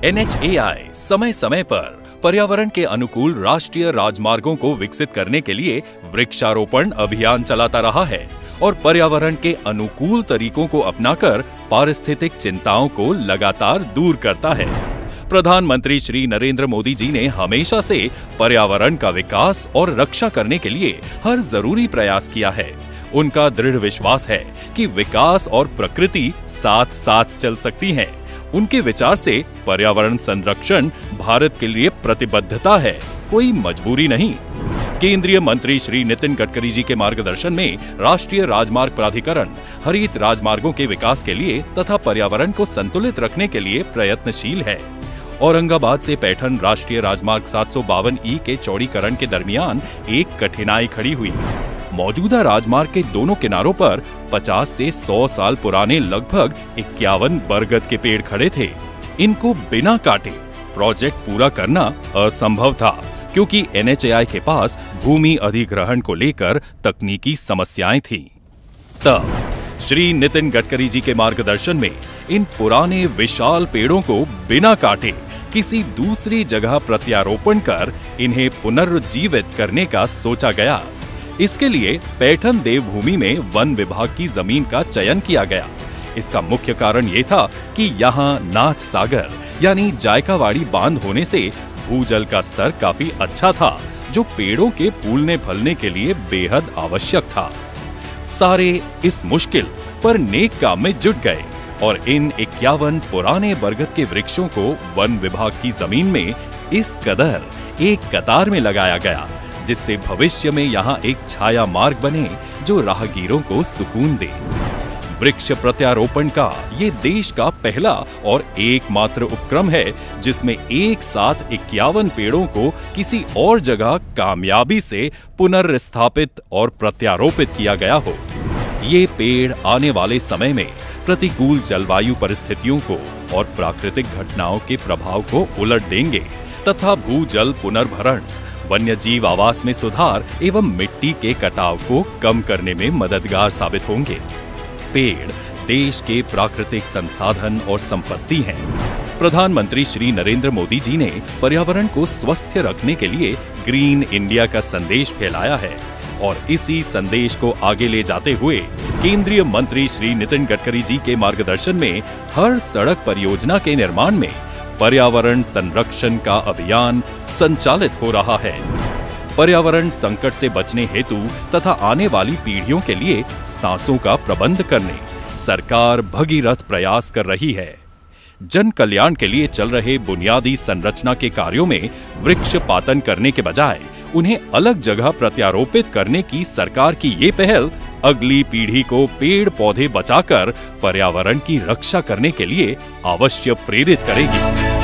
NHAI समय समय पर पर्यावरण के अनुकूल राष्ट्रीय राजमार्गों को विकसित करने के लिए वृक्षारोपण अभियान चलाता रहा है और पर्यावरण के अनुकूल तरीकों को अपनाकर पारिस्थितिक चिंताओं को लगातार दूर करता है। प्रधानमंत्री श्री नरेंद्र मोदी जी ने हमेशा से पर्यावरण का विकास और रक्षा करने के लिए हर जरूरी प्रयास किया है। उनका दृढ़ विश्वास है कि विकास और प्रकृति साथ साथ चल सकती हैं। उनके विचार से पर्यावरण संरक्षण भारत के लिए प्रतिबद्धता है, कोई मजबूरी नहीं। केंद्रीय मंत्री श्री नितिन गडकरी जी के मार्गदर्शन में राष्ट्रीय राजमार्ग प्राधिकरण हरित राजमार्गों के विकास के लिए तथा पर्यावरण को संतुलित रखने के लिए प्रयत्नशील है। औरंगाबाद से पैठन राष्ट्रीय राजमार्ग 752E के चौड़ीकरण के दरमियान एक कठिनाई खड़ी हुई। मौजूदा राजमार्ग के दोनों किनारों पर 50 से 100 साल पुराने लगभग 51 बरगद के पेड़ खड़े थे। इनको बिना काटे प्रोजेक्ट पूरा करना असंभव था, क्योंकि NHAI के पास भूमि अधिग्रहण को लेकर तकनीकी समस्याएं थीं। तब श्री नितिन गडकरी जी के मार्गदर्शन में इन पुराने विशाल पेड़ों को बिना काटे किसी दूसरी जगह प्रत्यारोपण कर इन्हें पुनर्जीवित करने का सोचा गया। इसके लिए पैठन देवभूमि में वन विभाग की जमीन का चयन किया गया। इसका मुख्य कारण ये था कि यहाँ नाथ सागर यानी जायकावाड़ी बांध होने से भूजल का स्तर काफी अच्छा था, जो पेड़ों के फूलने फलने के लिए बेहद आवश्यक था। सारे इस मुश्किल पर नेक काम में जुट गए और इन 51 पुराने बरगद के वृक्षों को वन विभाग की जमीन में इस कदर एक कतार में लगाया गया, जिससे भविष्य में यहाँ एक छाया मार्ग बने जो राहगीरों को सुकून दे। वृक्ष प्रत्यारोपण का ये देश का पहला और एकमात्र उपक्रम है जिसमें एक साथ 51 पेड़ों को किसी और जगह कामयाबी से पुनर्स्थापित और प्रत्यारोपित किया गया हो। ये पेड़ आने वाले समय में प्रतिकूल जलवायु परिस्थितियों को और प्राकृतिक घटनाओं के प्रभाव को उलट देंगे तथा भूजल पुनर्भरण, वन्यजीव आवास में सुधार एवं मिट्टी के कटाव को कम करने में मददगार साबित होंगे। पेड़ देश के प्राकृतिक संसाधन और संपत्ति हैं। प्रधानमंत्री श्री नरेंद्र मोदी जी ने पर्यावरण को स्वस्थ रखने के लिए ग्रीन इंडिया का संदेश फैलाया है और इसी संदेश को आगे ले जाते हुए केंद्रीय मंत्री श्री नितिन गडकरी जी के मार्गदर्शन में हर सड़क परियोजना के निर्माण में पर्यावरण संरक्षण का अभियान संचालित हो रहा है। पर्यावरण संकट से बचने हेतु तथा आने वाली पीढ़ियों के लिए सांसों का प्रबंध करने सरकार भगीरथ प्रयास कर रही है। जन कल्याण के लिए चल रहे बुनियादी संरचना के कार्यों में वृक्ष पातन करने के बजाय उन्हें अलग जगह प्रत्यारोपित करने की सरकार की ये पहल अगली पीढ़ी को पेड़ पौधे बचाकर पर्यावरण की रक्षा करने के लिए अवश्य प्रेरित करेगी।